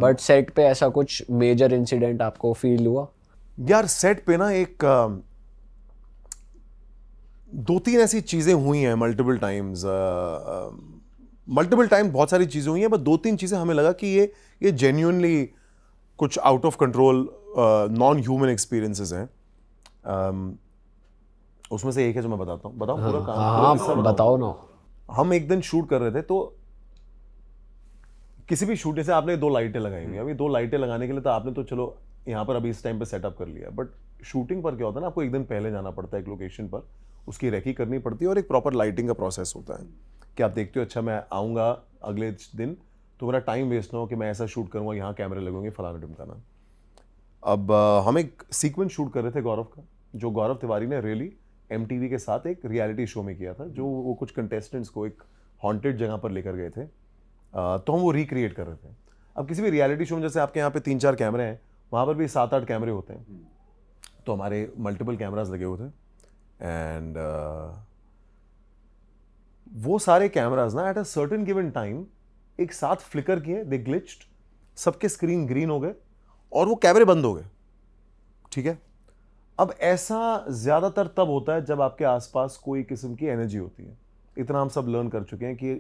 But set पे ऐसा कुछ मेजर इंसिडेंट आपको फील हुआ? यार सेट पे ना एक 2-3 ऐसी चीज़ें हुई हैं मल्टीपल टाइम्स बहुत सारी चीज़ें हुई हैं, बट 2-3 चीज़ें हमें लगा कि ये जेन्युइनली कुछ out of control non human experiences हैं। उसमें से एक है जो मैं बताता हूँ। बताओ पूरा काम, पूरा किस्सा बताओ ना। हम एक दिन शूट कर रहे थे, तो किसी भी शूट से आपने 2 लाइटें लगाई हुई, अभी 2 लाइटें लगाने के लिए तो आपने तो चलो यहाँ पर अभी इस टाइम पे सेटअप कर लिया, बट शूटिंग पर क्या होता है ना, आपको एक दिन पहले जाना पड़ता है एक लोकेशन पर, उसकी रेकी करनी पड़ती है और एक प्रॉपर लाइटिंग का प्रोसेस होता है कि आप देखते हो अच्छा मैं आऊँगा अगले दिन तो मेरा टाइम वेस्ट ना हो कि मैं ऐसा शूट करूँगा, यहाँ कैमरे लगेंगे फलाना ढिमकाना। अब हम एक सीक्वेंस शूट कर रहे थे गौरव का, जो गौरव तिवारी ने रियली MTV के साथ एक रियलिटी शो में किया था, जो वो कुछ कंटेस्टेंट्स को एक हॉन्टेड जगह पर लेकर गए थे। तो हम वो रिक्रिएट कर रहे थे। अब किसी भी रियलिटी शो में जैसे आपके यहाँ पे 3-4 कैमरे हैं, वहाँ पर भी 7-8 कैमरे होते हैं, तो हमारे मल्टीपल कैमरास लगे हुए थे एंड वो सारे कैमरास ना at a certain given time एक साथ फ्लिकर किए, दे ग्लिच्ड, सबके स्क्रीन ग्रीन हो गए और वो कैमरे बंद हो गए। ठीक है, अब ऐसा ज्यादातर तब होता है जब आपके आसपास कोई किस्म की एनर्जी होती है। इतना हम सब लर्न कर चुके हैं कि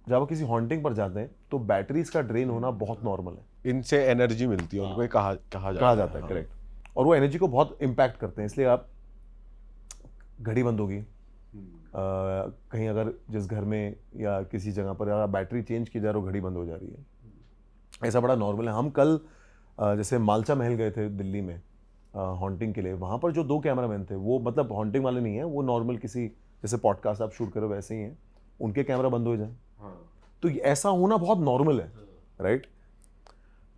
जब आप किसी हॉन्टिंग पर जाते हैं तो बैटरीज का ड्रेन होना बहुत नॉर्मल है। इनसे एनर्जी मिलती है उनको, कहा जाता है, करेक्ट। और वो एनर्जी को बहुत इम्पैक्ट करते हैं, इसलिए आप घड़ी बंद होगी, कहीं अगर जिस घर में या किसी जगह पर अगर बैटरी चेंज की जा रही हो, घड़ी बंद हो जा रही है, ऐसा बड़ा नॉर्मल है। हम कल जैसे मालचा महल गए थे दिल्ली में हॉन्टिंग के लिए, वहाँ पर जो 2 कैमरामैन थे वो मतलब हॉन्टिंग वाले नहीं है, वो नॉर्मल किसी जैसे पॉडकास्ट आप शूट करो वैसे ही हैं, उनके कैमरा बंद हो जाए तो ऐसा होना बहुत नॉर्मल है, राइट।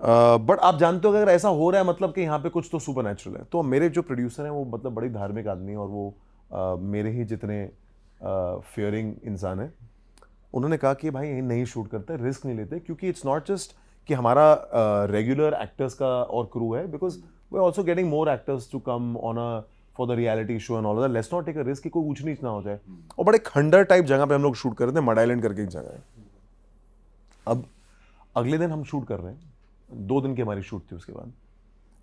बट आप जानते हो अगर ऐसा हो रहा है मतलब कि यहाँ पे कुछ तो सुपर नेचुरल है। तो मेरे जो प्रोड्यूसर हैं वो मतलब बड़ी धार्मिक आदमी है और वो मेरे ही जितने फियरिंग इंसान है। उन्होंने कहा कि भाई नहीं शूट करते, रिस्क नहीं लेते, क्योंकि इट्स नॉट जस्ट कि हमारा रेगुलर एक्टर्स का और क्रू है, because we are also getting more actors to come on a for the reality show and all that, let's not take a risk कि कोई ऊंच नीच ना हो जाए। और बड़े खंडर टाइप जगह पे हम लोग शूट कर रहे थे, मड आइलैंड करके एक जगह है। अब अगले दिन हम शूट कर रहे हैं, 2 दिन की हमारी शूट थी उसके बाद।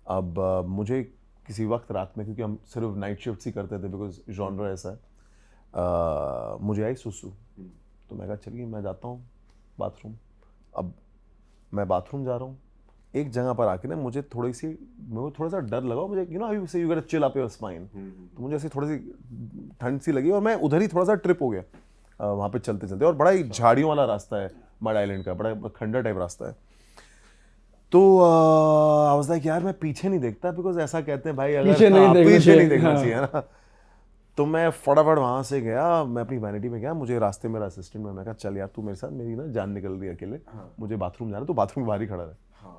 अब मुझे किसी वक्त रात में, क्योंकि हम सिर्फ नाइट शिफ्ट ही करते थे बिकॉज जॉनर ऐसा है, मुझे आई सुसु, तो मैं कहा चलिए मैं जाता हूँ बाथरूम। अब मैं बाथरूम जा रहा हूँ, एक जगह पर आके ना मुझे थोड़ा सा डर लगा, मुझे यू नो हाउ यू से you get a chill up your spine, तो मुझे ऐसी थोड़ी सी ठंड सी लगी और मैं उधर ही थोड़ा सा ट्रिप हो गया वहाँ पे चलते चलते, और बड़ा ही झाड़ियों वाला रास्ता है मड आइलैंड का, बड़ा खंडर टाइप रास्ता है। तो आई वाज लाइक यार मैं पीछे नहीं देखता, बिकॉज ऐसा कहते हैं भाई अगर पीछे नहीं देखना चाहिए ना। तो मैं फटाफट वहाँ से गया, मैं अपनी वैनिटी में गया, मुझे रास्ते मेरा असिस्टेंट में, मैं कहा चल यार तू मेरे साथ, मेरी ना जान निकल रही है अकेले, मुझे बाथरूम जाना, तो बाथरूम बाहर ही खड़ा रहे।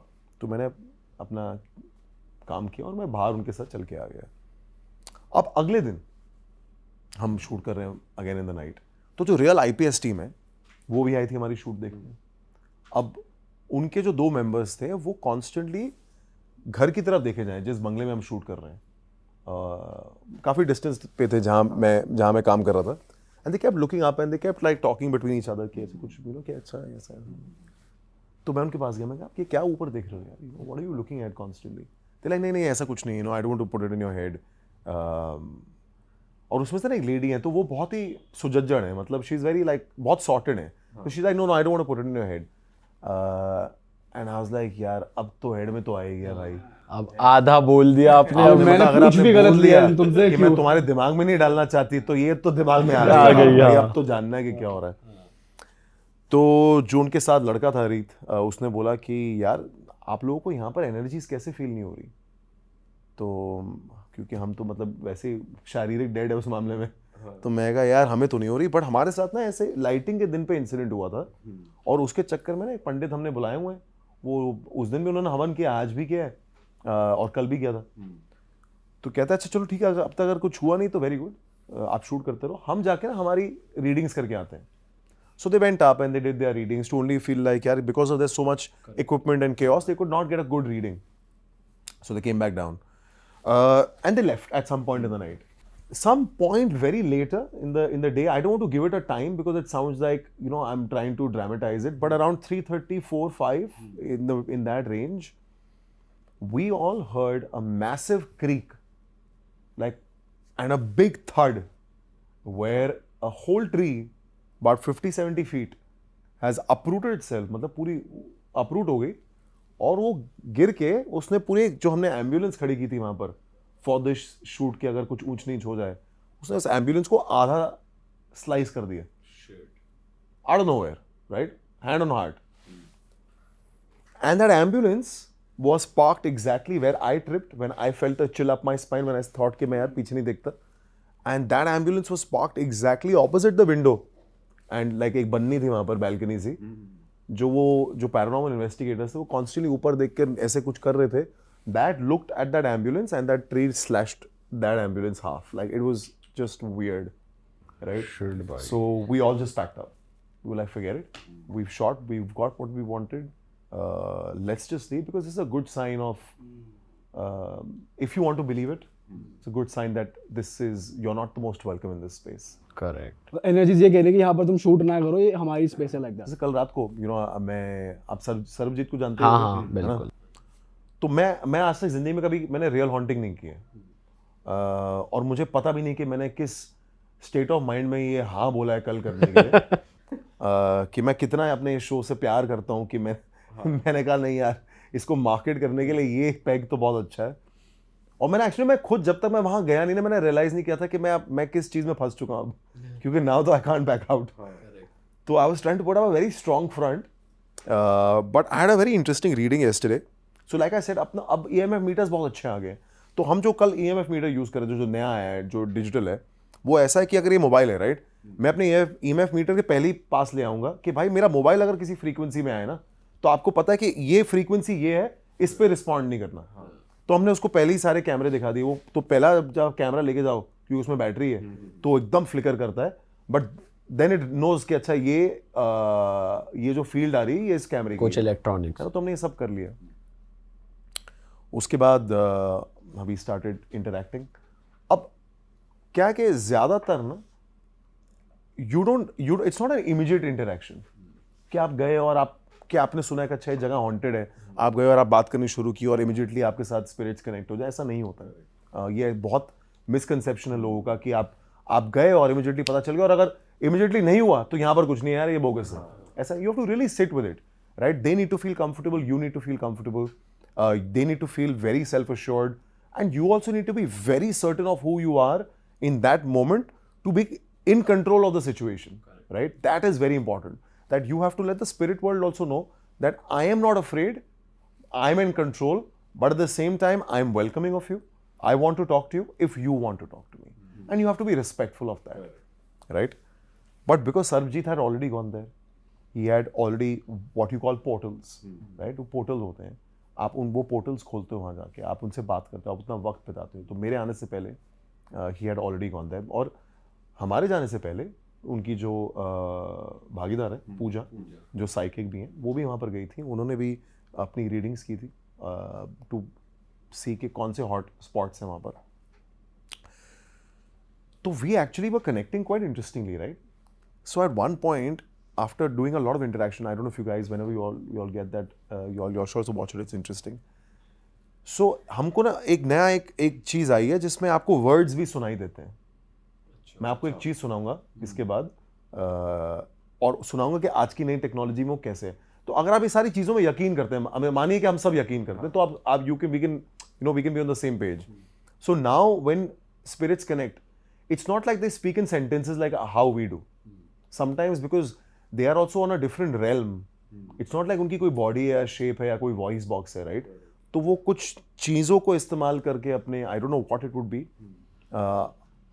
तो मैंने अपना काम किया और मैं बाहर उनके साथ चल के आ गया। अब अगले दिन हम शूट कर रहे हैं अगेन इन द नाइट, तो जो रियल IPS टीम है वो भी आई थी हमारी शूट देखने। अब उनके जो 2 मेंबर्स थे वो कॉन्स्टेंटली घर की तरफ देखे जाएं जिस बंगले में हम शूट कर रहे हैं, काफ़ी डिस्टेंस पे थे जहाँ मैं काम कर रहा था, and they kept looking up and they kept like talking between each other कि ऐसे कुछ यू नो कि अच्छा है ऐसा है। तो मैं उनके पास गया, मैं कहा आप ये क्या ऊपर देख रहे हो यार, what are you looking at constantly? They like नहीं ऐसा कुछ नहीं, you know I don't want to put it in your head. और उसमें से ना एक लेडी है, तो वो बहुत ही सुजज्जड़ है, मतलब शी इज़ वेरी लाइक बहुत सॉर्टेड है, तो she is like no I don't want to put it in your head. And I was like यार अब तो हेड में तो आ ही गया भाई, अब आधा बोल दिया आपने, अब मैंने कुछ भी गलत लिया तुमसे कि मैं तुम्हारे दिमाग में नहीं डालना चाहती, तो ये तो दिमाग में आ गई, अब तो जानना है कि क्या हो रहा है। तो जो उनके साथ लड़का था रीत, उसने बोला कि यार आप लोगों को यहाँ पर एनर्जीज कैसे फील नहीं हो रही? तो क्योंकि हम तो मतलब वैसे शारीरिक डेड है उस मामले में, तो मैं कहा यार हमें तो नहीं हो रही, बट हमारे साथ ना ऐसे लाइटिंग के दिन पे इंसिडेंट हुआ था और उसके चक्कर में ना एक पंडित हमने बुलाए हुए हैं, वो उस दिन भी उन्होंने हवन किया, आज भी किया है और कल भी किया था। तो कहता है अच्छा चलो ठीक है, अब तक अगर कुछ हुआ नहीं तो वेरी गुड, आप शूट करते रहो, हम जाके ना हमारी रीडिंग्स करके आते हैं। So they went up and they did their readings to only feel like यार because of there's so much equipment and chaos they could not get a good reading, so they came back down and they left at some point in the night. some point very later in the day, I don't want to give it a time because it sounds like, you know, I'm trying to dramatize it, but around 3:30, 4, 5 in that range, we all heard a massive creak, like, and a big thud, where a whole tree about 50-70 feet has uprooted itself, मतलब पूरी uproot हो गई, और वो गिर के उसने पूरे, जो हमने एम्बुलेंस खड़ी की थी वहां पर फॉर दिस शूट के अगर कुछ ऊंच नीच हो जाए, उसने उस एम्बुलेंस को आधा स्लाइस कर दिया out of nowhere, right, hand on heart. And that ambulance was parked exactly where I tripped when I felt a chill up my spine when I thought कि मैं यार पीछे नहीं देखता. And that ambulance was parked exactly opposite the window. And like एक बन्नी थी वहाँ पर balcony सी, जो पैरानॉर्मल इन्वेस्टिगेटर्स थे वो कॉन्स्टेंटली ऊपर देख कर ऐसे कुछ कर रहे थे. That looked at that ambulance and that tree slashed that ambulance half. Like it was just weird, right? So we all just packed up. We were like, forget it. We've shot. We've got what we wanted. Let's just leave because it's a good sign of, if you want to believe it, it's a good sign that you're not the most welcome in this space. Correct. Energies ये कह रही है कि यहाँ पर तुम shoot ना करो, ये हमारी स्पेस है, लाइक दैट. जैसे कल रात को, मैं आप सर्वजीत को जानते हाँ हो, हाँ है ना? बिल्कुल. तो मैं आज तक जिंदगी में कभी मैंने रियल हॉन्टिंग नहीं की है, और मुझे पता भी नहीं कि मैंने किस स्टेट ऑफ माइंड में ये हाँ बोला है कल करने के लिए, कि मैं कितना अपने शो से प्यार करता हूँ कि मैंने कहा नहीं यार, इसको मार्केट करने के लिए ये पैग तो बहुत अच्छा है. और मैंने एक्चुअली, मैं खुद जब तक मैं वहां गया नहीं ना, मैंने रियलाइज नहीं किया था कि मैं किस चीज में फंस चुका हूँ, क्योंकि नाउ तो आई कांट बैक आउट. तो I was trying to put up a very strong front, but I had a very interesting reading yesterday. So like I said, अपना अब EMF मीटर्स बहुत अच्छे आ गए. तो हम जो कल EMF मीटर यूज कर रहे थे, जो नया आया है, जो डिजिटल है, वो ऐसा है कि अगर ये मोबाइल है, राइट, मैं अपने EMF मीटर के पहले ही पास ले आऊंगा कि भाई मेरा मोबाइल अगर किसी फ्रीक्वेंसी में आए ना, तो आपको पता है कि ये फ्रीक्वेंसी ये है, इस पे रिस्पॉन्ड नहीं करना. तो हमने उसको पहले ही सारे कैमरे दिखा दिए. वो तो पहला जब कैमरा लेके जाओ, क्योंकि उसमें बैटरी है, तो एकदम फ्लिकर करता है, बट देन इट नोज कि अच्छा ये जो फील्ड आ रही है ये इस कैमरे की कुछ है. इलेक्ट्रॉनिक्स. तो हमने ये सब कर लिया. उसके बाद वी स्टार्टेड इंटरैक्टिंग. अब क्या कि ज्यादातर ना, it's not an immediate interaction कि आप गए और आपने सुना कि अच्छा ये जगह हॉन्टेड है, आप गए और आप बात करनी शुरू की और इमीडिएटली आपके साथ स्पिरिट्स कनेक्ट हो जाए. ऐसा नहीं होता है. ये बहुत मिसकंसेप्शन है लोगों का कि आप गए और इमीडिएटली पता चल गया, और अगर इमीडिएटली नहीं हुआ तो यहाँ पर कुछ नहीं है यार, ये बोगस है. ऐसा, you have to really sit with it, right. They need to feel comfortable, you need to feel comfortable, they need to feel very self-assured, and you also need to be very certain of who you are in that moment to be in control of the situation, right? That is very important, that you have to let the spirit world also know that I am not afraid, I'm in control, but at the same time I'm welcoming of you, I want to talk to you if you want to talk to me, and you have to be respectful of that, right? But because Sarvjit had already gone there, he had already what you call portals, right? वो portals होते हैं, आप वो portals खोलते हो वहाँ जाके, आप उनसे बात करते हो, आप उतना वक्त बिताते हो. तो मेरे आने से पहले ही हैड ऑलरेडी गॉन देयर, और हमारे जाने से पहले उनकी जो भागीदार है पूजा, जो साइकिक भी हैं, वो भी वहाँ पर गई थी. उन्होंने भी अपनी रीडिंग्स की थी टू सी के कौन से हॉट स्पॉट्स हैं वहाँ पर. तो we actually were connecting quite interestingly, right. So at one point, after doing a lot of interaction, I don't know if you guys, whenever you all get that, you're sure to watch it, it's interesting. So हमको ना एक नया एक चीज आई है जिसमें आपको words भी सुनाई देते हैं. मैं आपको एक चीज सुनाऊंगा इसके बाद, और सुनाऊंगा कि आज की नई टेक्नोलॉजी में वो कैसे है. तो अगर आप ये सारी चीजों में यकीन करते हैं, मानिए कि हम सब यकीन करते हैं, तो आप we can be on the same page. So now when spirits connect, it's not like they speak in sentences like how we do. Sometimes because they are also on a different realm. It's not like उनकी कोई body है, shape है, या कोई voice box है, right. तो वो कुछ चीज़ों को इस्तेमाल करके अपने, I don't know what it would be,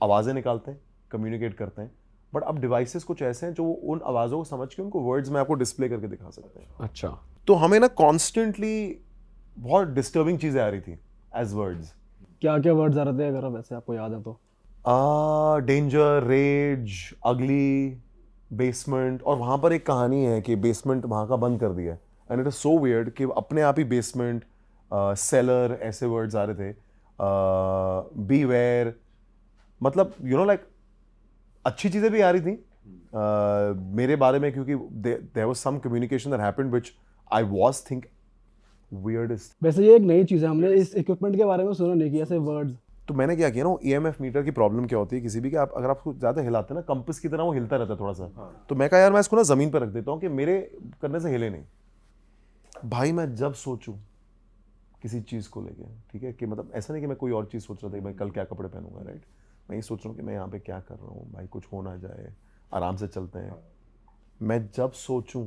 आवाज़ें निकालते हैं, कम्युनिकेट करते हैं. बट अब डिवाइसेस कुछ ऐसे हैं जो उन आवाज़ों को समझ के उनको वर्ड्स में आपको डिस्प्ले करके दिखा सकते हैं. अच्छा. तो हमें ना कॉन्स्टेंटली बहुत डिस्टर्बिंग चीज़ें आ रही थी एज वर्ड्स. क्या क्या वर्ड्स आ रहे थे, अगर वैसे आपको याद है तो? डेंजर, रेज, अगली, बेसमेंट. और वहाँ पर एक कहानी है कि बेसमेंट वहाँ का बंद कर दिया, and it is so weird कि अपने आप ही बेसमेंट, सेलर, ऐसे वर्ड्स आ रहे थे. बीवेयर, मतलब यू नो लाइक अच्छी चीज़ें भी आ रही थी मेरे बारे में, क्योंकि there was some communication that happened which I was think weirdest. वैसे ये एक नई चीज़ है, हमने इस इक्विपमेंट के बारे में सुना नहीं कि ऐसे वर्ड्स। तो मैंने क्या किया ना, EMF मीटर की प्रॉब्लम क्या होती है किसी भी, कि आप अगर आपको ज़्यादा हिलाते हैं ना, कंपास की तरह वो हिलता रहता है थोड़ा सा। तो मैं कहा यार मैं इसको ना ज़मीन पर रख देता हूँ कि मेरे करने से हिले नहीं। भाई मैं जब सोचूं किसी चीज़ को लेके, ठीक है, कि मतलब ऐसा नहीं कि मैं कोई और चीज़ सोच रहा था कि मैं कल क्या कपड़े पहनूंगा, राइट, मैं ये सोच रहा हूँ कि मैं यहाँ पे क्या कर रहा हूँ, भाई कुछ हो ना जाए, आराम से चलते हैं। मैं जब सोचूं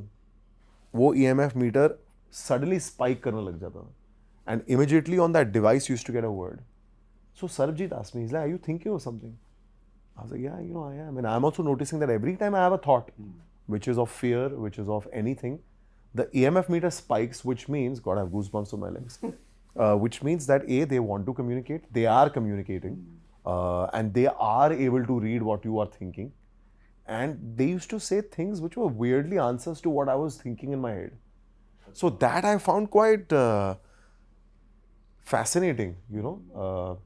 वो EMF मीटर सडनली स्पाइक करने लग जाता था, and immediately on that device used to get a word. So Sarabjit asked me, he's like, are you thinking of something? I was like, yeah, you know, I am. And I'm also noticing that every time I have a thought, which is of fear, which is of anything, the EMF meter spikes, which means, God, I have goosebumps on my legs, which means that A, they want to communicate, they are communicating, and they are able to read what you are thinking. And they used to say things which were weirdly answers to what I was thinking in my head. So that I found quite fascinating, you know.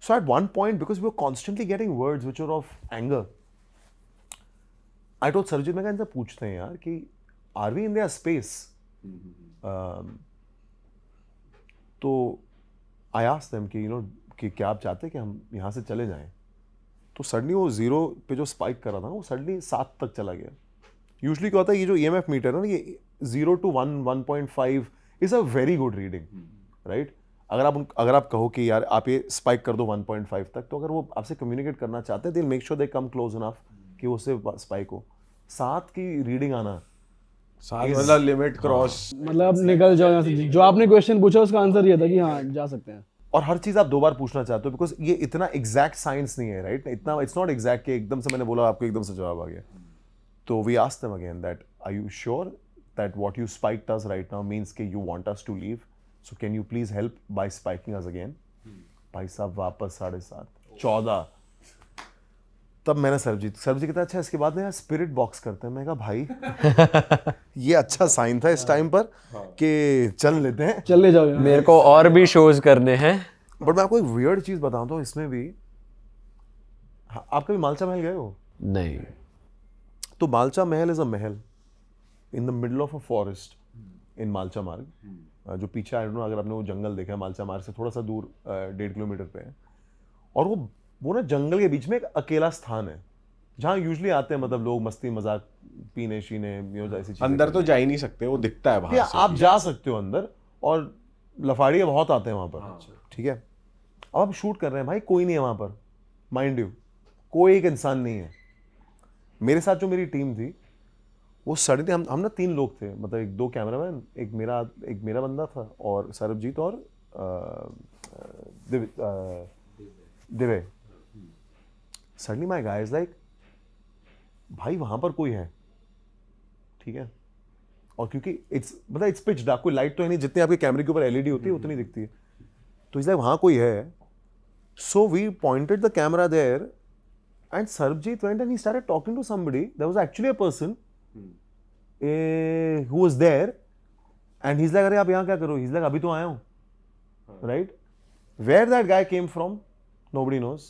So at one point, because we were constantly getting words which were of anger, I told Sarojit, मैं इनसे पूछते हैं यार कि are we in their space? तो I asked them कि you know कि क्या आप चाहते हैं कि हम यहाँ से चले जाएं? तो सडनली वो 0 पे जो स्पाइक कर रहा था ना, वो सडनली 7 तक चला गया. यूजली क्या होता है, ये जो EMF मीटर है ना, ये 0 to 1, 1.5 is a very good reading, right. अगर आप कहो कि यार आप ये स्पाइक कर दो 1.5 तक, तो अगर वो आपसे कम्युनिकेट करना चाहते हैं, they make sure they come close enough कि उससे स्पाइक हो. 7 की रीडिंग आना, 7 मतलब लिमिट क्रॉस, मतलब आप निकल जाओ यहाँ से. जो आपने क्वेश्चन पूछा उसका आंसर ये था कि हाँ जा सकते हैं. और हर चीज आप 2 बार पूछना चाहते हो, बिकॉज ये इतना एग्जैक्ट साइंस नहीं है, राइट. इतना इट्स नॉट एग्जैक्ट कि एकदम से मैंने बोला आपको एकदम से जवाब आ गया. तो we asked them again that are you sure that what you spiked us right now means कि you want us to leave, so can you please help by spiking us again. भाई साहब वापस 7:30 14. तब मैंने सरबजीत कहता अच्छा इसके बाद ना यार स्पिरिट बॉक्स करते हैं. मैं कहा भाई ये अच्छा साइन था इस टाइम पर कि चल लेते हैं, चल ले जाओ यहाँ. मेरे को और भी शोज करने हैं. बट मैं आपको एक वियर्ड चीज बताता हूँ इसमें भी. हाँ, आप कभी मालचा महल गए हो? नहीं. तो मालचा महल is a mahal in the middle of a forest in Malcha Marg, जो पीछे आई डोंट नो अगर आपने वो जंगल देखा है, मालचा मार्ग से थोड़ा सा दूर 1.5 किलोमीटर पे है. और वो ना जंगल के बीच में एक अकेला स्थान है जहाँ यूजुअली आते हैं मतलब लोग मस्ती मजाक पीने शीने ऐसी चीजें. अंदर तो जा ही नहीं सकते, वो दिखता है बाहर से. आप जा सकते हो अंदर, और लफाड़िया बहुत आते हैं वहां पर. ठीक है, अब आप शूट कर रहे हैं, भाई कोई नहीं है वहां पर, माइंड यू, कोई एक इंसान नहीं है. मेरे साथ जो मेरी टीम थी वो सडनली हम ना 3 लोग थे, मतलब 2 कैमरामैन, एक मेरा बंदा था और सरबजीत और Divya. Suddenly my guy is like भाई वहां पर कोई है, ठीक है, और क्योंकि इट्स पिच डार्क, कोई लाइट तो है नहीं, जितनी आपके कैमरे के ऊपर LED होती है उतनी दिखती है. तो इस लाइक वहां कोई है. So we pointed the camera there and Sarabjit went and he started talking to somebody. There was actually a person who was there, and he's like, "अरे आप यहाँ क्या करो?" He's like, "अभी तो आया हूँ." Right? Where that guy came from, nobody knows.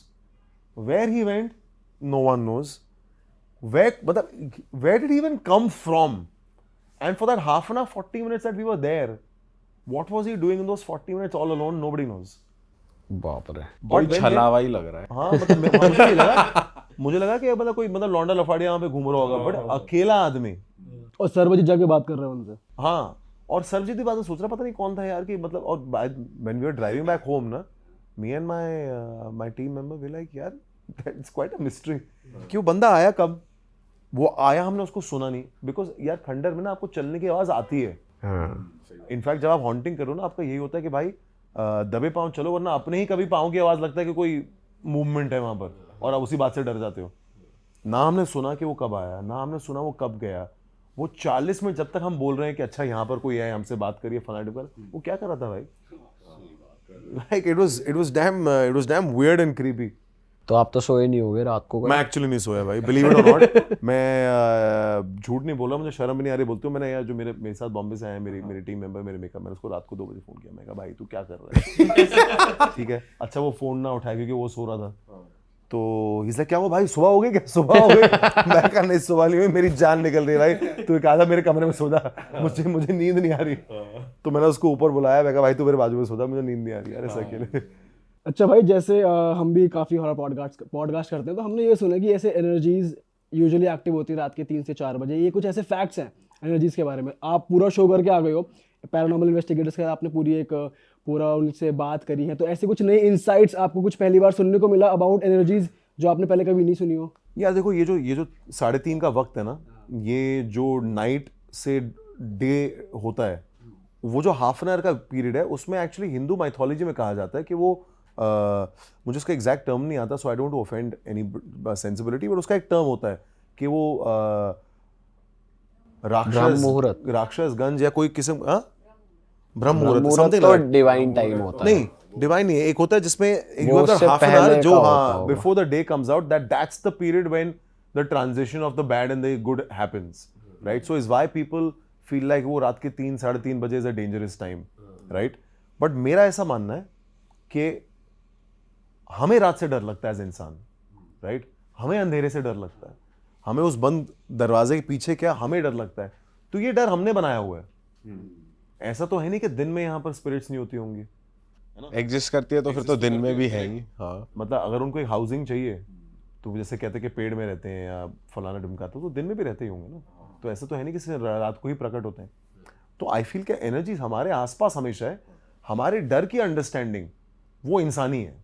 Where he went, no one knows. Where did he even come from? And for that half an hour, 40 minutes that we were there, what was he doing in those 40 minutes all alone? Nobody knows. बाप रे. कोई छलावा ही लग रहा है. हाँ मतलब मुझे लगा कि मतलब कोई मतलब लौंडा लफाड़िया वहाँ पे घूम रहा होगा, बट अकेला आदमी. और सरबजीत जाके बात कर रहे हैं उनसे. हाँ, और सरबजीत की बात में सोच रहा पता नहीं कौन था यार कि मतलब. और when we were driving back home ना, me and my team member we like यार दैट्स क्वाइट अ मिस्ट्री कि वो बंदा आया कब. वो आया, हमने उसको सुना नहीं, बिकॉज यार खंडर में ना आपको चलने की आवाज आती है. इनफैक्ट जब आप हॉन्टिंग करो ना, आपका यही होता है कि भाई दबे पाँव चलो, वरना अपने ही कभी पाँव की आवाज लगता है कि कोई मूवमेंट है वहां पर, और आप उसी बात से डर जाते हो. ना हमने सुना कि वो कब आया, ना हमने सुना वो कब गया. वो 40 मिनट जब तक हम बोल रहे हैं कि अच्छा यहाँ पर कोई है, हमसे बात करिए फलाने पर, वो क्या कर रहा था भाई. Like it was dam weird and creepy. तो आप तो सोए नहीं होगे रात को? मैं एक्चुअली नहीं सोया भाई, बिलीव इट और नॉट. मैं झूठ नहीं बोला, मुझे शर्म भी नहीं आ रही बोलते हो. मैंने यार जो मेरे साथ बॉम्बे से आए हैं मेरी टीम मेंबर, मेरे मेकअप, मैंने उसको रात को 2 बजे फोन किया. मैं कहा भाई तू क्या कर रहा है? ठीक है, अच्छा वो फोन ना उठाया क्योंकि वो सो रहा था. तो इसे क्या हुआ भाई, सुबह हो गई क्या, सुबह हो गई? मैं कहा नहीं सुबह नहीं हुई, मेरी जान निकल रही है भाई, तू कहा था मेरे कमरे में सो जा, मुझे नींद नहीं आ रही। तो मैंने उसको ऊपर बुलाया, मैं कहा भाई तू मेरे बाजू में सो जा, मुझे नींद नहीं आ रही यार ऐसा अकेले। अच्छा भाई, जैसे हम भी काफ़ी हॉरर पॉडकास्ट करते हैं, तो हमने ये सुना कि ऐसे एनर्जीज यूजुअली एक्टिव होती है रात के 3 से 4 बजे। ये कुछ ऐसे फैक्ट्स हैं एनर्जीज के बारे में। आप पूरा शो करके आ गए हो पैरानॉर्मल इन्वेस्टिगेटर्स का, आपने पूरा उनसे बात करी है, तो ऐसे कुछ नए इंसाइट्स आपको कुछ पहली बार सुनने को मिला अबाउट एनर्जीज जो आपने पहले कभी नहीं सुनी हो? यार देखो, ये जो 3:30 का वक्त है ना, ये जो नाइट से डे होता है, वो जो हाफ एन आवर का पीरियड है, उसमें एक्चुअली हिंदू माइथोलॉजी में कहा जाता है कि वो मुझे उसका एग्जैक्ट टर्म नहीं आता, so I don't offend any sensibility, but उसका एक टर्म होता है कि वो राक्षस गंज या कोई किस्म, ब्रह्म मुहूर्त समथिंग तो लाइक, डिवाइन टाइम होता है। नहीं डिवाइन नहीं है, एक होता है जिसमें वो उससे हाफ एन पहले आवर जो का होता हाँ होगा। Before the day comes out, that's the period when the transition of the bad and the good happens, right? So is why people feel like वो रात के 3-3:30 बजे is a dangerous time, right? But मेरा ऐसा मानना है कि हमें रात से डर लगता है एज इंसान, राइट? हमें अंधेरे से डर लगता है, हमें उस बंद दरवाजे के पीछे क्या हमें डर लगता है, तो ये डर हमने बनाया हुआ है। ऐसा तो है नहीं कि दिन में यहाँ पर स्पिरिट्स नहीं होती होंगी, एग्जिस्ट करती है तो फिर तो दिन में भी है ही। हाँ, मतलब अगर उनको एक हाउसिंग चाहिए तो जैसे कहते हैं कि पेड़ में रहते हैं या फलाना ढिमका, तो दिन में भी रहते ही होंगे ना, तो ऐसा तो है नहीं कि सिर्फ रात को ही प्रकट होते हैं। तो आई फील कि एनर्जी हमारे आसपास हमेशा है, हमारे डर की अंडरस्टैंडिंग वो इंसानी है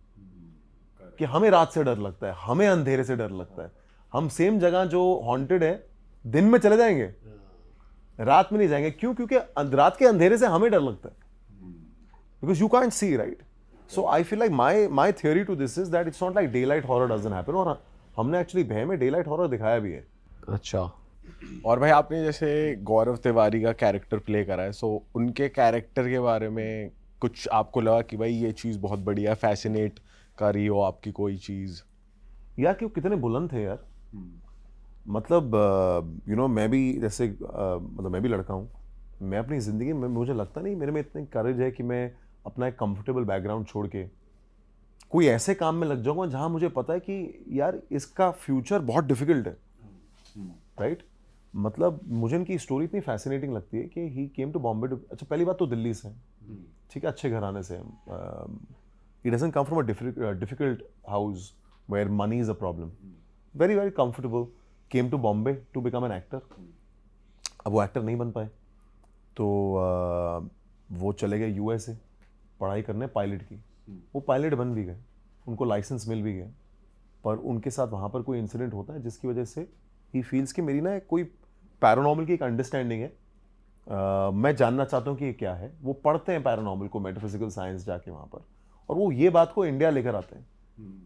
कि हमें रात से डर लगता है, हमें अंधेरे से डर लगता है। हम सेम जगह जो हॉन्टेड है दिन में चले जाएंगे, रात में नहीं जाएंगे। क्यों? क्योंकि रात के अंधेरे से हमें डर लगता है, because you can't see, right? So I feel like my theory to this is that it's not like day light horror doesn't happen, और हमने एक्चुअली भय में डे लाइट हॉरर दिखाया भी है। अच्छा, और भाई आपने जैसे गौरव तिवारी का कैरेक्टर प्ले करा है, सो उनके कैरेक्टर के बारे में कुछ आपको लगा कि भाई ये चीज़ बहुत बढ़िया, फैसिनेट कर रही हो आपकी कोई चीज़? यार कि वो कितने बुलंद थे यार, मतलब यू नो मैं भी जैसे मतलब मैं भी लड़का हूँ, मैं अपनी ज़िंदगी में मुझे लगता नहीं मेरे में इतनी करेज है कि मैं अपना एक कंफर्टेबल बैकग्राउंड छोड़ के कोई ऐसे काम में लग जाऊंगा जहां मुझे पता है कि यार इसका फ्यूचर बहुत डिफिकल्ट है, राइट? मतलब मुझे इनकी स्टोरी इतनी फैसिनेटिंग लगती है कि ही केम टू बॉम्बे टू, अच्छा पहली बात तो दिल्ली से, ठीक है, अच्छे घराने से, he doesn't come from a difficult house where money is a problem, very very comfortable, came to Bombay to become an actor. अब वो एक्टर नहीं बन पाए तो वो चले गए यूएसए पढ़ाई करने पायलट की, वो पायलट बन भी गए, उनको लाइसेंस मिल भी गया, पर उनके साथ वहाँ पर कोई इंसिडेंट होता है जिसकी वजह से ही फील्स कि मेरी ना कोई पैरानॉर्मल की एक अंडरस्टैंडिंग है, मैं जानना चाहता हूँ कि ये क्या है। वो पढ़ते हैं पैरानॉर्मल को, मेटाफिजिकल साइंस जाके वहाँ पर, और वो ये बात को इंडिया लेकर आते हैं,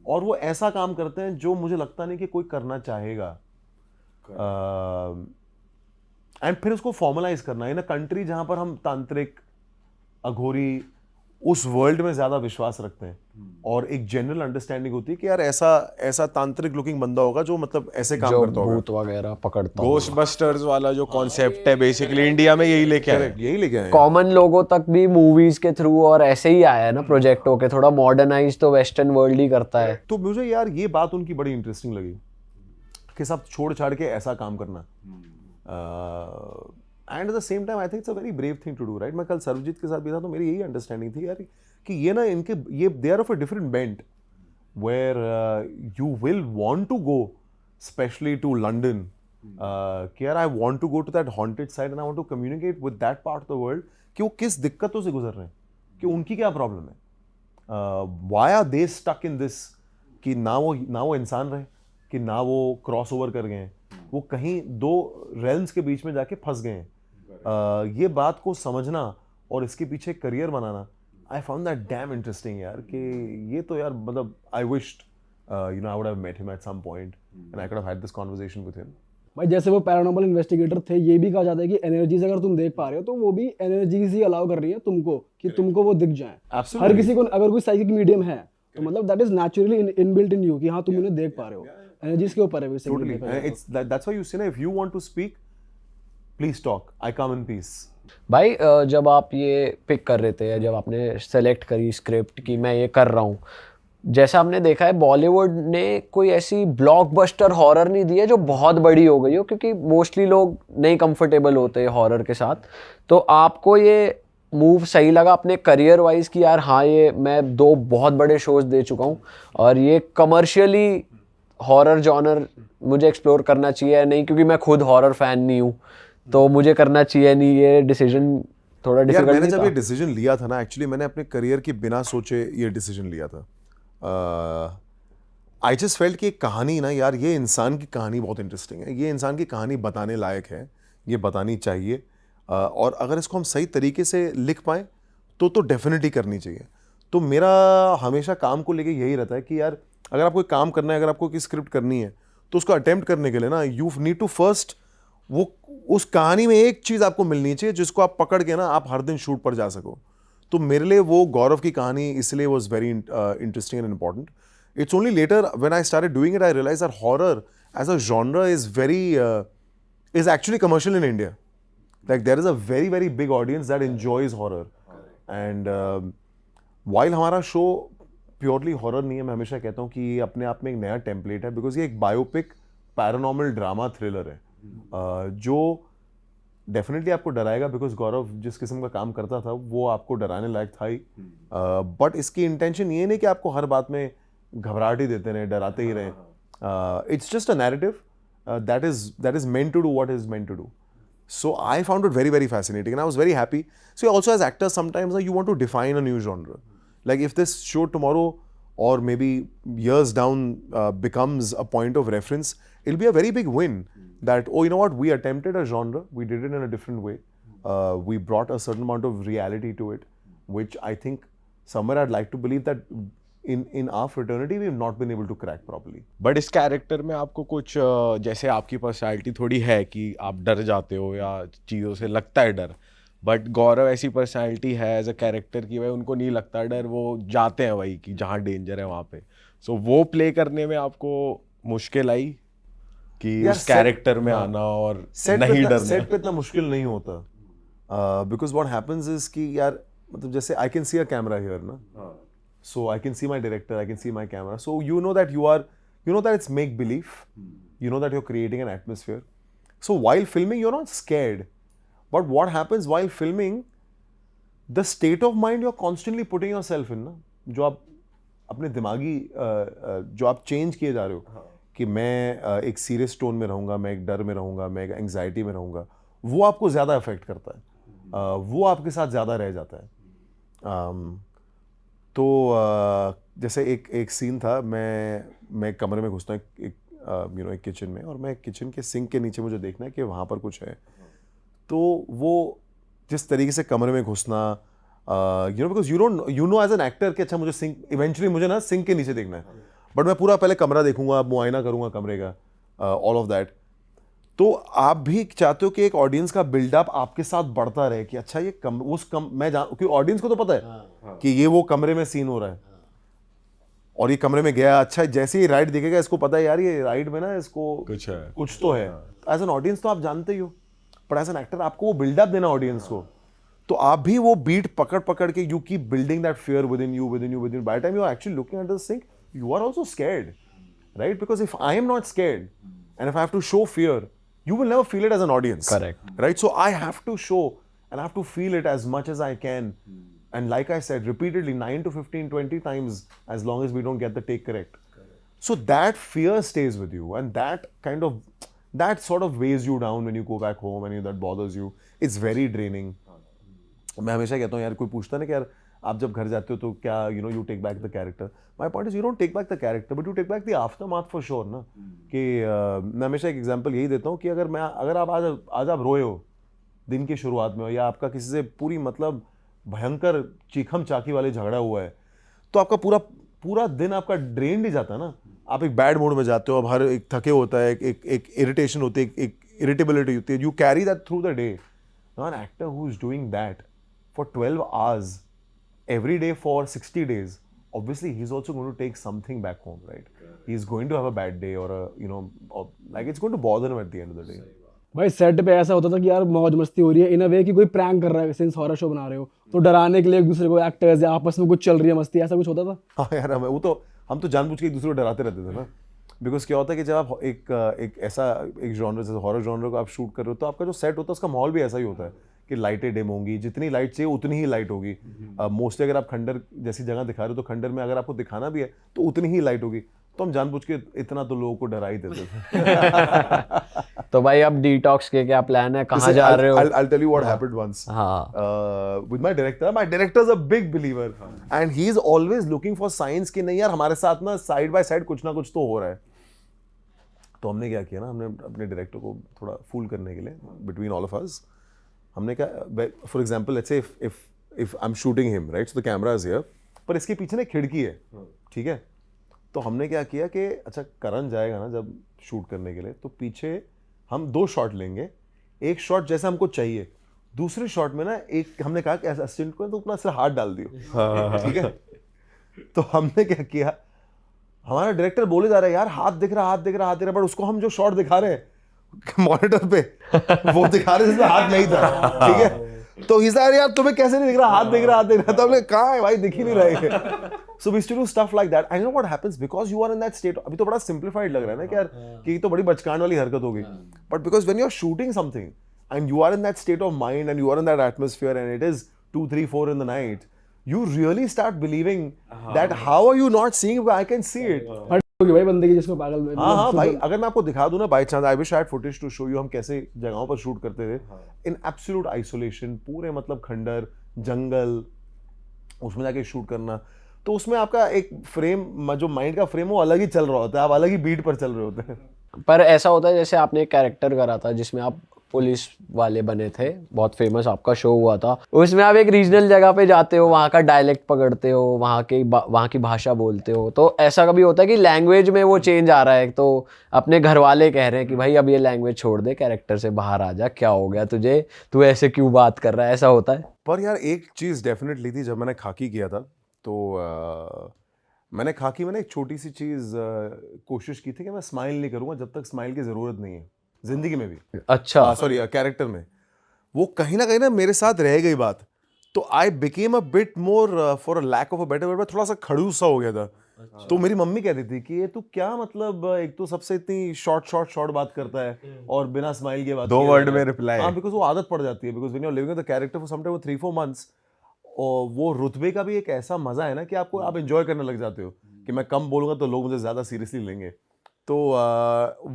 और वो ऐसा काम करते हैं जो मुझे लगता नहीं कि कोई करना चाहेगा, एंड फिर उसको फॉर्मलाइज करना इन अ कंट्री जहाँ पर हम तांत्रिक, अघोरी, उस वर्ल्ड में ज्यादा विश्वास रखते हैं, और एक जनरल अंडरस्टैंडिंग होती है कि यार ऐसा तांत्रिक लुकिंग बंदा होगा जो मतलब ऐसे काम जो करता होगा, भूत वगैरह पकड़ता हो। घोस्टबस्टर्स वाला जो कॉन्सेप्ट है बेसिकली इंडिया में यही लेके आए। करेक्ट, यही लेके आए हैं। कॉमन लोगों तक भी मूवीज के थ्रू और ऐसे ही आया है ना प्रोजेक्ट होके, थोड़ा मॉडर्नाइज तो वेस्टर्न वर्ल्ड ही करता है। तो मुझे यार ये बात उनकी बड़ी इंटरेस्टिंग लगी कि सब छोड़ छाड़ के ऐसा काम करना, and at the same time I think it's a very brave thing to do, right? मैं कल सर्वजीत के साथ भी था तो मेरी यही अंडरस्टैंडिंग थी यार कि ये ना इनके ये they are of a different bent where you will want to go specially to London, कि यार I want to go to that haunted side and I want to communicate with that part of the world कि वो किस दिक्कतों से गुजर रहे हैं, कि उनकी क्या प्रॉब्लम है, why are they stuck in this, कि ना वो इंसान रहे, कि ना वो क्रॉस ओवर कर गए हैं, वो कहीं दो रेल्म्स के बीच में जाके फंस गए हैं। ये बात को समझना और इसके पीछे करियर बनाना, I found that damn interesting यार, कि ये तो यार मतलब I wished you know I would have met him at some point and I could have had this conversation with him. भाई जैसे वो पैरानॉर्मल इन्वेस्टिगेटर थे, ये भी कहा जाता है कि एनर्जीज अगर तुम देख पा रहे हो तो वो भी एनर्जीज ही अलाउ कर रही है तुमको कि तुमको वो दिख जाए। Absolutely. हर किसी को अगर कोई साइकिक मीडियम है तो मतलब that is naturally inbuilt in you कि हाँ तुम उन्हें देख पा रहे हो। एनर्जीज के ऊपर है Totally. Basically. It's that's why you say, if you want to speak, please talk. I come in peace. भाई जब आप ये पिक कर रहे थे, जब आपने सेलेक्ट करी स्क्रिप्ट कि मैं ये कर रहा हूँ, जैसा हमने देखा है बॉलीवुड ने कोई ऐसी ब्लॉकबस्टर हॉरर नहीं दी है जो बहुत बड़ी हो गई हो, क्योंकि मोस्टली लोग नहीं कंफर्टेबल होते हॉरर के साथ। तो आपको ये मूव सही लगा अपने करियर वाइज कि यार हाँ ये मैं 2 बहुत बड़े शोज दे चुका हूँ और ये कमर्शियली हॉरर जॉनर मुझे एक्सप्लोर करना चाहिए नहीं, क्योंकि मैं खुद हॉरर फैन नहीं हूँ तो मुझे करना चाहिए नहीं, ये डिसीजन थोड़ा यार डिफिकल्ट मैंने नहीं जब था? ये डिसीजन लिया था ना, एक्चुअली मैंने अपने करियर की बिना सोचे ये डिसीजन लिया था। आई जस्ट फेल्ट कि कहानी ना यार, ये इंसान की कहानी बहुत इंटरेस्टिंग है, ये इंसान की कहानी बताने लायक है, ये बतानी चाहिए। और अगर इसको हम सही तरीके से लिख पाएँ तो डेफिनेटली करनी चाहिए। तो मेरा हमेशा काम को लेके यही रहता है कि यार अगर आपको काम करना है, अगर आपको कोई स्क्रिप्ट करनी है तो उसको अटेम्प्ट करने के लिए ना यू नीड टू फर्स्ट वो उस कहानी में एक चीज़ आपको मिलनी चाहिए जिसको आप पकड़ के ना आप हर दिन शूट पर जा सको। तो मेरे लिए वो गौरव की कहानी इसलिए was very interesting and important. It's only later when I started doing it, I realized that horror as a genre is actually commercial in India. Like there is a very, very big audience that enjoys horror. And while हमारा show purely horror नहीं है, मैं हमेशा कहता हूँ कि ये अपने आप में एक नया टेम्पलेट है, बिकॉज ये एक बायोपिक पैरानॉर्मल ड्रामा थ्रिलर है जो डेफिनेटली आपको डराएगा, बिकॉज गौरव जिस किस्म का काम करता था वो आपको डराने लायक था ही। बट इसकी इंटेंशन ये नहीं कि आपको हर बात में घबराहट ही देते रहे, डराते ही रहे। It's just a narrative that is meant to do what is meant to do. So I found it very, very fascinating and I was very happy. So also as actors sometimes you want to define a new genre. Like if this show tomorrow or maybe years down becomes a point of reference, it'll be a very big win that, oh, you know what, we attempted a genre, we did it in a different way. We brought a certain amount of reality to it, which I think somewhere I'd like to believe that in our fraternity we've not been able to crack properly. But इस character में आपको कुछ जैसे आपकी personality थोड़ी है कि आप डर जाते हो या चीज़ों से लगता है डर, बट गौरव ऐसी पर्सनैलिटी है एज अ कैरेक्टर कि भाई उनको नहीं लगता डर, वो जाते हैं वही कि जहाँ डेंजर है वहाँ पे। सो वो प्ले करने में आपको मुश्किल आई कि यार उस कैरेक्टर में आना और नहीं डरना? सेट पे इतना मुश्किल नहीं होता, बिकॉज व्हाट हैपेंस इज कि यार मतलब जैसे I can see a camera here ना, so I can see my director, I can see my camera, so you know that it's make believe, you know that you're creating an atmosphere. So while filming you're not scared, but what happens while filming, the state of mind you're constantly putting yourself in ना, जो आप अपने दिमागी जो आप change किए जा रहे हो कि मैं एक सीरियस टोन में रहूँगा, मैं एक डर में रहूँगा, मैं एक एंग्जाइटी में रहूँगा, वो आपको ज़्यादा अफेक्ट करता है, वो आपके साथ ज़्यादा रह जाता है। तो जैसे एक सीन था, मैं कमरे में घुसता हूँ एक किचन में, और मैं किचन के सिंक के नीचे मुझे देखना है कि वहाँ पर कुछ है। तो वो जिस तरीके से कमरे में घुसना, because you know as an actor कि अच्छा मुझे सिंक इवेंचुअली मुझे ना सिंक के नीचे देखना है, बट मैं पूरा पहले कमरा देखूंगा, मुआयना करूंगा कमरे का, ऑल ऑफ दैट। तो आप भी चाहते हो कि एक ऑडियंस का बिल्डअप आपके साथ बढ़ता रहे कि अच्छा ये मैं क्योंकि ऑडियंस को तो पता है कि ये वो कमरे में सीन हो रहा है, और ये कमरे में गया, अच्छा जैसे ही राइट दिखेगा इसको पता है यार ये राइट में ना इसको कुछ तो है। एज एन ऑडियंस तो आप जानते ही हो, बट एज एन एक्टर आपको वो बिल्डअप देना ऑडियंस को, तो आप भी वो बीट पकड़ के you keep building that fear within you by the time you are actually looking at the sink, you are also scared, right? Because if I am not scared and if I have to show fear, you will never feel it as an audience. Correct. Right? So I have to show and I have to feel it as much as I can. And like I said, repeatedly 9 to 15, 20 times, as long as we don't get the take correct. So that fear stays with you, and that sort of weighs you down when you go back home and that bothers you. It's very draining. मैं हमेशा कहता हूँ यार, कोई पूछता ना कि यार आप जब घर जाते हो तो क्या you take back the character, my point is you don't take back the character but you take back the aftermath for sure ना। कि मैं हमेशा एक एग्जांपल यही देता हूँ कि अगर आप आज आप रोए हो दिन की शुरुआत में, या आपका किसी से पूरी मतलब भयंकर चीखम चाकी वाले झगड़ा हुआ है, तो आपका पूरा दिन आपका ड्रेन ही जाता है ना, आप एक बैड मूड में जाते हो, अब हर एक थके होता है, एक इरिटेशन होती है, एक इरिटेबिलिटी होती है, you carry that through the day. Now an actor who is doing that for 12 hours every day for 60 days, obviously he's also going to take something back home, right? He's going to have a bad day or or like it's going to bother him at the end of the day. भाई set पे ऐसा होता था कि यार मौज मस्ती हो रही है इन अ वे कि कोई प्रैंक कर रहा है, सिंस हॉरर शो बना रहे हो तो डराने के लिए एक दूसरे को एक्टर्स या आपस में कुछ चल रही है मस्ती, ऐसा कुछ होता था? हाँ यार, वो तो हम तो जानबूझ के एक दूसरे को डराते रहते थे ना, बिकॉज क्या होता है कि जब आप एक ऐसा एक जॉनर जैसे हॉरर जॉनर को आप शूट कर रहे हो तो आपका जो सेट होता है उसका माहौल भी ऐसा ही होता है कि लाइटें डिम होंगी, जितनी लाइट चाहिए उतनी ही लाइट होगी। मोस्टली अगर आप खंडर जैसी जगह दिखा रहे हो तो खंडर में अगर आपको दिखाना भी है तो उतनी ही लाइट होगी, तो हम जानबूझ के इतना तो लोगों को डरा ही देते थे। तो भाई अब डिटॉक्स के क्या प्लान है, कहाँ जा रहे हो? I'll tell you what happened once. With my director. My director is a big believer, and he is always looking for signs कि नहीं यार हमारे साथ ना साइड बाय साइड कुछ ना कुछ तो हो रहा है। तो हमने क्या किया ना, हमने अपने डायरेक्टर को थोड़ा फूल करने के लिए बिटवीन ऑल ऑफ अस हमने कहा, for example let's say if I am shooting him right, so the camera is here, पर इसके पीछे ना खिड़की है, ठीक है। तो हमने क्या किया कि अच्छा करण जाएगा ना जब शूट करने के लिए तो पीछे हम 2 शॉट लेंगे, एक शॉट जैसा हमको चाहिए, दूसरे शॉट में ना एक हमने कहा कि असिस्टेंट को तो अपना सिर्फ हाथ डाल दियो, ठीक है। तो हमने क्या किया, हमारा डायरेक्टर बोले जा रहा है यार हाथ दिख रहा बट उसको हम जो शॉट दिखा रहे हैं मॉनिटर पे वो दिखा रहे जिसमें हाथ नहीं था, ठीक है। तो इस यार तुम्हें कैसे नहीं दिख रहा, हाथ दिख रहा तो हमने कहा है भाई दिख ही नहीं रहा है। So we used to do stuff like that. I know what happens because you are in that state. अभी तो बड़ा simplified लग रहा है ना कि यार कि तो बड़ी बचकान वाली हरकत हो गई, but because when you're shooting something and you are in that state of mind and you are in that atmosphere and it is 2, 3, 4 in the night, you really start believing that how are you not seeing it? I can see it. होगी भाई बंदे की जिसको पागल में हाँ भाई, अगर मैं आपको दिखा दूं ना by chance, I wish I had footage to show you हम कैसे जगहों पर शूट करते थे इन एब्सोल्यूट आइसोलेशन, पूरे मतलब खंडर जंगल, उसमें जाके शूट करना। तो उसमें आपका एक फ्रेम जो माइंड का फ्रेम वो अलग ही चल रहा होता है, आप अलग ही बीट पर चल रहे होते हैं। पर ऐसा होता है जैसे आपने एक कैरेक्टर करा था जिसमें आप पुलिस वाले बने थे, बहुत फेमस आपका शो हुआ था, उसमें आप एक रीजनल जगह पे जाते हो, वहाँ का डायलेक्ट पकड़ते हो, वहाँ की भाषा बोलते हो, तो ऐसा कभी होता है कि लैंग्वेज में वो चेंज आ रहा है, तो अपने घर वाले कह रहे हैं कि भाई अब ये लैंग्वेज छोड़ दे, कैरेक्टर से बाहर आ जा, क्या हो गया तुझे, तू ऐसे क्यों बात कर रहा है, ऐसा होता है? पर यार एक चीज़ डेफिनेटली थी, जब मैंने खाकी किया था तो मैंने खाकी में एक छोटी सी चीज़ कोशिश की थी कि मैं स्माइल नहीं करूँगा जब तक स्माइल की ज़रूरत नहीं है जिंदगी में भी। अच्छा, सॉरी कैरेक्टर में वो कहीं ना मेरे साथ रह गई बात, तो I became a bit more for a lack of a better word थोड़ा सा खड़ूस सा हो गया था। तो मेरी मम्मी कहती थी कि ये तू क्या मतलब एक तो सबसे इतनी शॉर्ट बात करता है और बिना स्माइल के बात 2 वर्ड में रिप्लाई। हाँ, बिकॉज वो आदत पड़ जाती है, because when you are living the character for some time 3-4 months, और वो रुतबे का भी एक ऐसा मजा है ना कि आपको आप एंजॉय करने लग जाते हो कि मैं कम बोलूँगा तो लोग मुझे ज़्यादा सीरियसली लेंगे। तो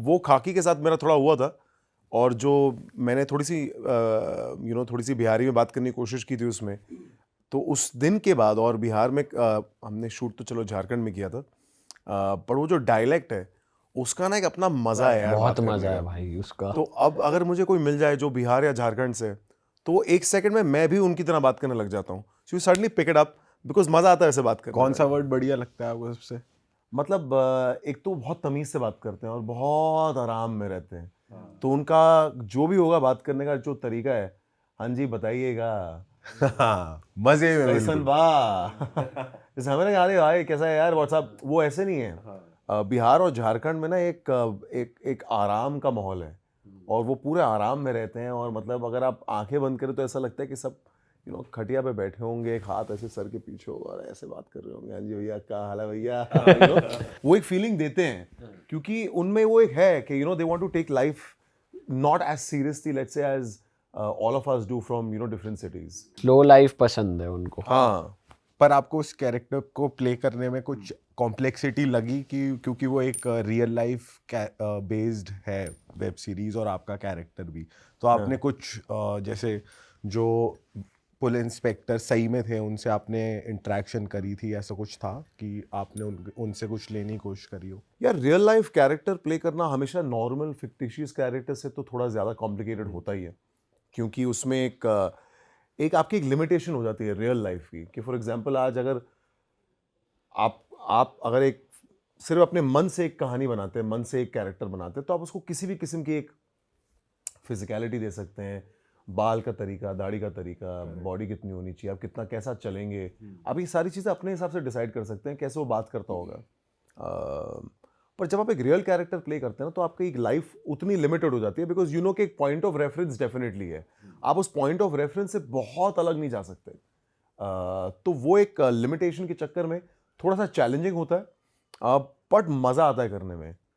वो खाकी के साथ मेरा थोड़ा हुआ था, और जो मैंने थोड़ी सी बिहारी में बात करने की कोशिश की थी उसमें, तो उस दिन के बाद, और बिहार में हमने शूट तो चलो झारखंड में किया था, पर वो जो डायलेक्ट है उसका ना एक अपना मजा है यार, बहुत बात मजा करने है का। भाई उसका। तो अब अगर मुझे कोई मिल जाए जो बिहार या झारखंड से, तो वो 1 सेकंड में मैं भी उनकी तरह बात करने लग जाता हूँ। So you suddenly pick it up because मजा आता है ऐसे बात करने कौन में। सा वर्ड बढ़िया लगता है आपको सबसे? मतलब एक तो बहुत तमीज से बात करते हैं और बहुत आराम में रहते हैं, तो उनका जो भी होगा बात करने का जो तरीका है, हाँ जी बताइएगा, मजे में कैसन बिल्कुल। बा जैसे हमें लगा अरे भाई कैसा है यार व्हाट्सअप, वो ऐसे नहीं है। बिहार और झारखंड में ना एक आराम का माहौल है, और वो पूरे आराम में रहते हैं, और मतलब अगर आप आंखें बंद करें तो ऐसा लगता है कि सब खटिया पे बैठे होंगे, एक हाथ ऐसे सर के पीछे होगा और ऐसे बात कर रहे होंगे, हाँ जी भैया क्या हाल है भैया। वो एक फीलिंग देते हैं क्योंकि उनमें वो एक है कि they want to take life not as seriously let's say as all of us do from different cities. Slow life पसंद है उनको। हाँ, पर आपको उस कैरेक्टर को प्ले करने में कुछ कॉम्प्लेक्सिटी लगी कि क्योंकि वो एक रियल लाइफ बेस्ड है वेब सीरीज और आपका कैरेक्टर भी, तो आपने कुछ जैसे जो पुलिस इंस्पेक्टर सही में थे उनसे आपने इंटरेक्शन करी थी, ऐसा कुछ था कि आपने उनसे कुछ लेने की कोशिश करी हो? यार रियल लाइफ कैरेक्टर प्ले करना हमेशा नॉर्मल फिक्टिशियस कैरेक्टर से तो थोड़ा ज़्यादा कॉम्प्लिकेटेड होता ही है, क्योंकि उसमें एक आपकी एक लिमिटेशन हो जाती है रियल लाइफ की, कि फॉर एग्जांपल आज अगर आप अगर एक सिर्फ अपने मन से एक कहानी बनाते हैं, मन से एक कैरेक्टर बनाते हैं, तो आप उसको किसी भी किस्म की एक फिजिकलिटी दे सकते हैं, बाल का तरीका, दाढ़ी का तरीका, बॉडी कितनी होनी चाहिए, आप कितना कैसा चलेंगे, आप ये सारी चीज़ें अपने हिसाब से डिसाइड कर सकते हैं कैसे वो बात करता होगा। पर जब आप एक रियल कैरेक्टर प्ले करते हैं ना, तो आपकी एक लाइफ उतनी लिमिटेड हो जाती है, बिकॉज कि एक पॉइंट ऑफ रेफरेंस डेफिनेटली है, आप उस पॉइंट ऑफ रेफरेंस से बहुत अलग नहीं जा सकते। तो वो एक लिमिटेशन के चक्कर में थोड़ा सा चैलेंजिंग होता है, बट मज़ा आता है करने में।